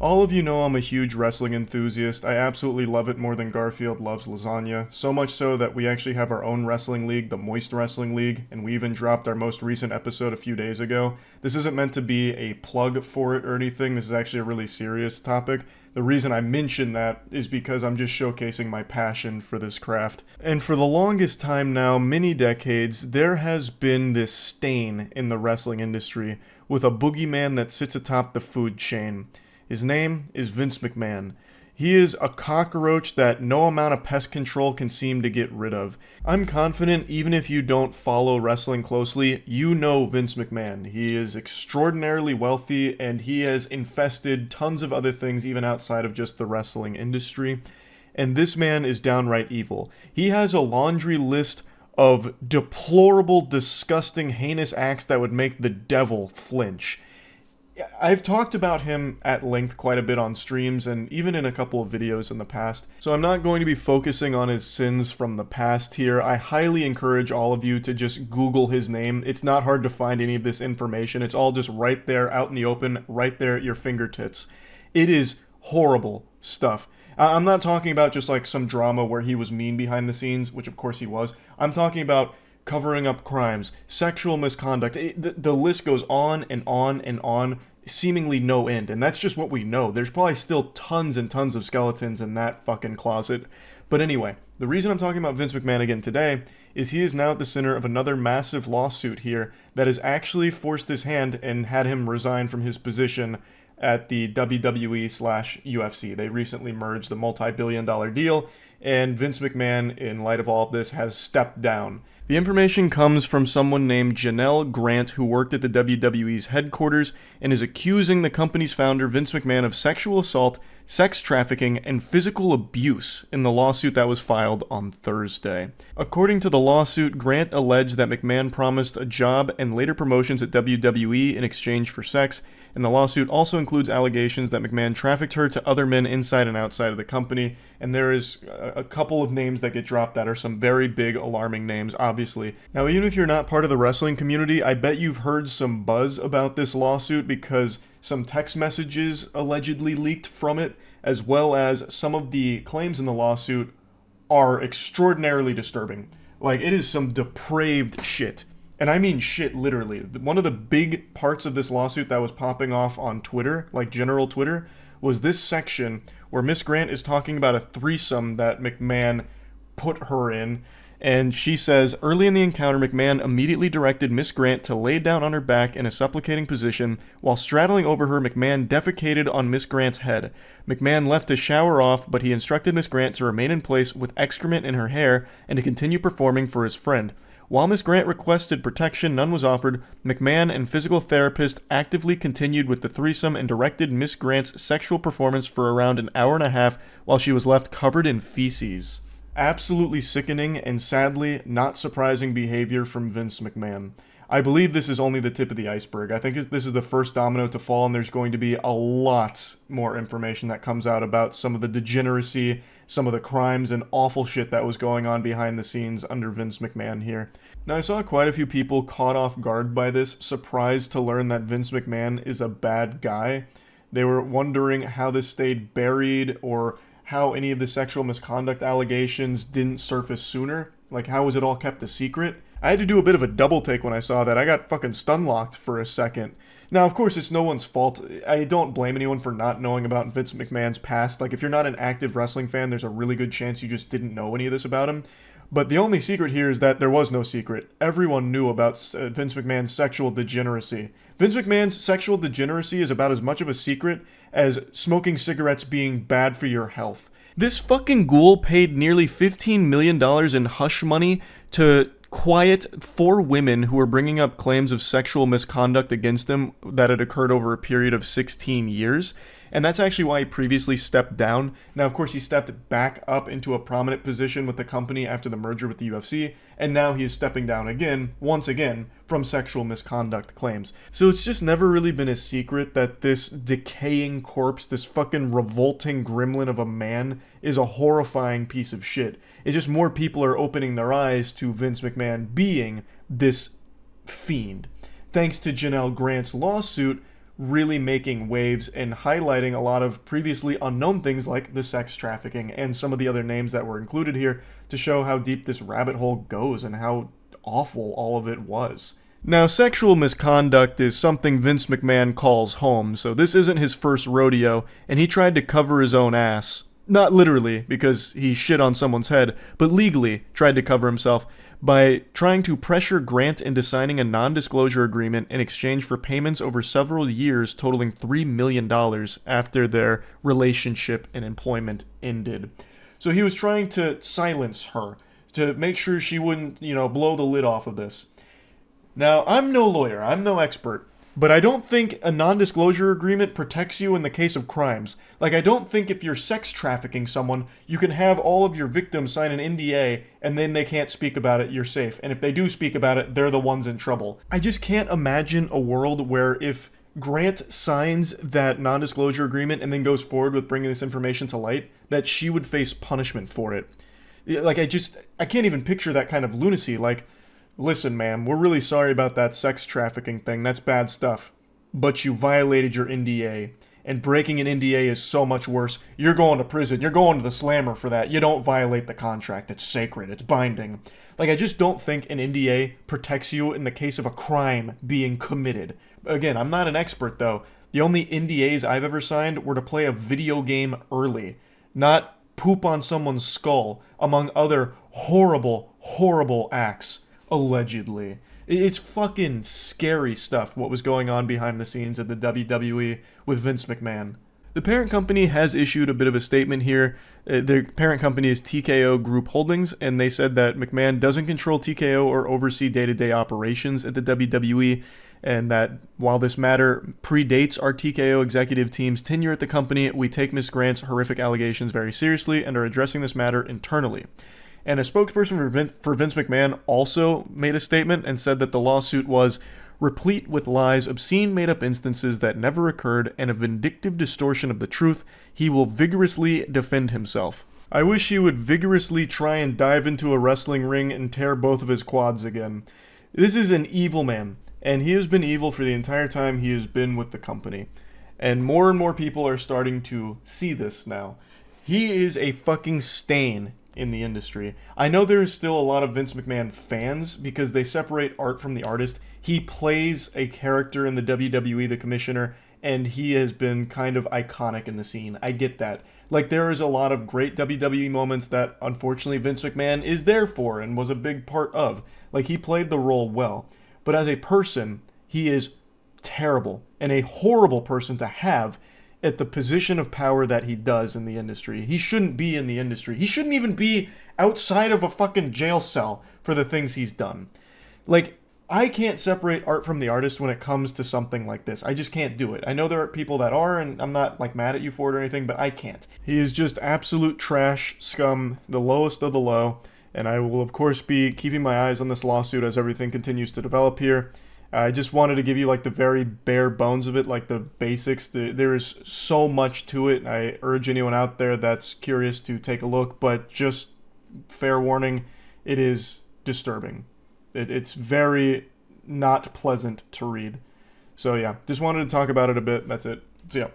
All of you know I'm a huge wrestling enthusiast. I absolutely love it more than Garfield loves lasagna. So much so that we actually have our own wrestling league, the Moist Wrestling League, and we even dropped our most recent episode a few days ago. This isn't meant to be a plug for it or anything. This is actually a really serious topic. The reason I mention that is because I'm just showcasing my passion for this craft. And for the longest time now, many decades, there has been this stain in the wrestling industry with a boogeyman that sits atop the food chain. His name is Vince McMahon. He is a cockroach that no amount of pest control can seem to get rid of. I'm confident even if you don't follow wrestling closely, you know Vince McMahon. He is extraordinarily wealthy and he has infested tons of other things even outside of just the wrestling industry. And this man is downright evil. He has a laundry list of deplorable, disgusting, heinous acts that would make the devil flinch. I've talked about him at length quite a bit on streams and even in a couple of videos in the past, so I'm not going to be focusing on his sins from the past here. I highly encourage all of you to just Google his name. It's not hard to find any of this information. It's all just right there, out in the open, right there at your fingertips. It is horrible stuff. I'm not talking about just like some drama where he was mean behind the scenes, which of course he was. I'm talking about covering up crimes, sexual misconduct. The list goes on and on and on, seemingly no end. And that's just what we know. There's probably still tons and tons of skeletons in that fucking closet. But anyway, the reason I'm talking about Vince McMahon again today is he is now at the center of another massive lawsuit here that has actually forced his hand and had him resign from his position at the WWE/UFC. They recently merged the multi-billion-dollar deal, and Vince McMahon, in light of all of this, has stepped down. The information comes from someone named Janelle Grant, who worked at the WWE's headquarters and is accusing the company's founder, Vince McMahon, of sexual assault, sex trafficking, and physical abuse in the lawsuit that was filed on Thursday. According to the lawsuit, Grant alleged that McMahon promised a job and later promotions at WWE in exchange for sex, and the lawsuit also includes allegations that McMahon trafficked her to other men inside and outside of the company, and there is a couple of names that get dropped that are some very big, alarming names, obviously. Now, even if you're not part of the wrestling community, I bet you've heard some buzz about this lawsuit because some text messages allegedly leaked from it, as well as some of the claims in the lawsuit are extraordinarily disturbing. Like, it is some depraved shit. And I mean shit, literally. One of the big parts of this lawsuit that was popping off on Twitter, like general Twitter, was this section where Miss Grant is talking about a threesome that McMahon put her in. And she says, early in the encounter, McMahon immediately directed Miss Grant to lay down on her back in a supplicating position. While straddling over her, McMahon defecated on Miss Grant's head. McMahon left to shower off, but he instructed Miss Grant to remain in place with excrement in her hair and to continue performing for his friend. While Miss Grant requested protection, none was offered. McMahon and physical therapist actively continued with the threesome and directed Miss Grant's sexual performance for around an hour and a half while she was left covered in feces. Absolutely sickening and sadly not surprising behavior from Vince McMahon. I believe this is only the tip of the iceberg. I think this is the first domino to fall, and there's going to be a lot more information that comes out about some of the degeneracy, some of the crimes and awful shit that was going on behind the scenes under Vince McMahon here. Now, I saw quite a few people caught off guard by this, surprised to learn that Vince McMahon is a bad guy. They were wondering how this stayed buried or how any of the sexual misconduct allegations didn't surface sooner. Like, how was it all kept a secret? I had to do a bit of a double take when I saw that. I got fucking stun-locked for a second. Now, of course, it's no one's fault. I don't blame anyone for not knowing about Vince McMahon's past. Like, if you're not an active wrestling fan, there's a really good chance you just didn't know any of this about him. But the only secret here is that there was no secret. Everyone knew about Vince McMahon's sexual degeneracy. Vince McMahon's sexual degeneracy is about as much of a secret as smoking cigarettes being bad for your health. This fucking ghoul paid nearly $15 million in hush money to quiet 4 women who were bringing up claims of sexual misconduct against him that had occurred over a period of 16 years. And that's actually why he previously stepped down. Now, of course, he stepped back up into a prominent position with the company after the merger with the UFC, and now he is stepping down again, once again, from sexual misconduct claims. So it's just never really been a secret that this decaying corpse, this fucking revolting gremlin of a man, is a horrifying piece of shit. It's just more people are opening their eyes to Vince McMahon being this fiend. Thanks to Janelle Grant's lawsuit, really making waves and highlighting a lot of previously unknown things like the sex trafficking and some of the other names that were included here to show how deep this rabbit hole goes and how awful all of it was. Now, sexual misconduct is something Vince McMahon calls home, so this isn't his first rodeo, and he tried to cover his own ass. Not literally, because he shit on someone's head, but legally tried to cover himself by trying to pressure Grant into signing a non-disclosure agreement in exchange for payments over several years totaling $3 million after their relationship and employment ended. So he was trying to silence her, to make sure she wouldn't, blow the lid off of this. Now, I'm no lawyer, I'm no expert, but I don't think a non-disclosure agreement protects you in the case of crimes. Like, I don't think if you're sex trafficking someone, you can have all of your victims sign an NDA and then they can't speak about it, you're safe. And if they do speak about it, they're the ones in trouble. I just can't imagine a world where if Grant signs that non-disclosure agreement and then goes forward with bringing this information to light, that she would face punishment for it. Like, I can't even picture that kind of lunacy. Like, listen, ma'am, we're really sorry about that sex trafficking thing. That's bad stuff. But you violated your NDA. And breaking an NDA is so much worse. You're going to prison. You're going to the slammer for that. You don't violate the contract. It's sacred. It's binding. Like, I just don't think an NDA protects you in the case of a crime being committed. Again, I'm not an expert, though. The only NDAs I've ever signed were to play a video game early, not poop on someone's skull, among other horrible, horrible acts. Allegedly. It's fucking scary stuff what was going on behind the scenes at the WWE with Vince McMahon. The parent company has issued a bit of a statement here. The parent company is TKO Group Holdings, and they said that McMahon doesn't control TKO or oversee day-to-day operations at the WWE, and that while this matter predates our TKO executive team's tenure at the company, we take Ms. Grant's horrific allegations very seriously and are addressing this matter internally. And a spokesperson for Vince McMahon also made a statement and said that the lawsuit was replete with lies, obscene made-up instances that never occurred, and a vindictive distortion of the truth. He will vigorously defend himself. I wish he would vigorously try and dive into a wrestling ring and tear both of his quads again. This is an evil man, and he has been evil for the entire time he has been with the company. And more people are starting to see this now. He is a fucking stain in the industry. I know there is still a lot of Vince McMahon fans because they separate art from the artist. He plays a character in the WWE, the commissioner, and he has been kind of iconic in the scene. I get that. Like, there is a lot of great WWE moments that, unfortunately, Vince McMahon is there for and was a big part of. Like, he played the role well. But as a person, he is terrible and a horrible person to have at the position of power that he does in the industry. He shouldn't be in the industry. He shouldn't even be outside of a fucking jail cell for the things he's done. Like, I can't separate art from the artist when it comes to something like this. I just can't do it. I know there are people that are, and I'm not, like, mad at you for it or anything, but I can't. He is just absolute trash, scum, the lowest of the low, and I will, of course, be keeping my eyes on this lawsuit as everything continues to develop here. I just wanted to give you like the very bare bones of it, like the basics. There is so much to it. I urge anyone out there that's curious to take a look, but just fair warning, it is disturbing. It's very not pleasant to read. So yeah, just wanted to talk about it a bit. That's it. See ya.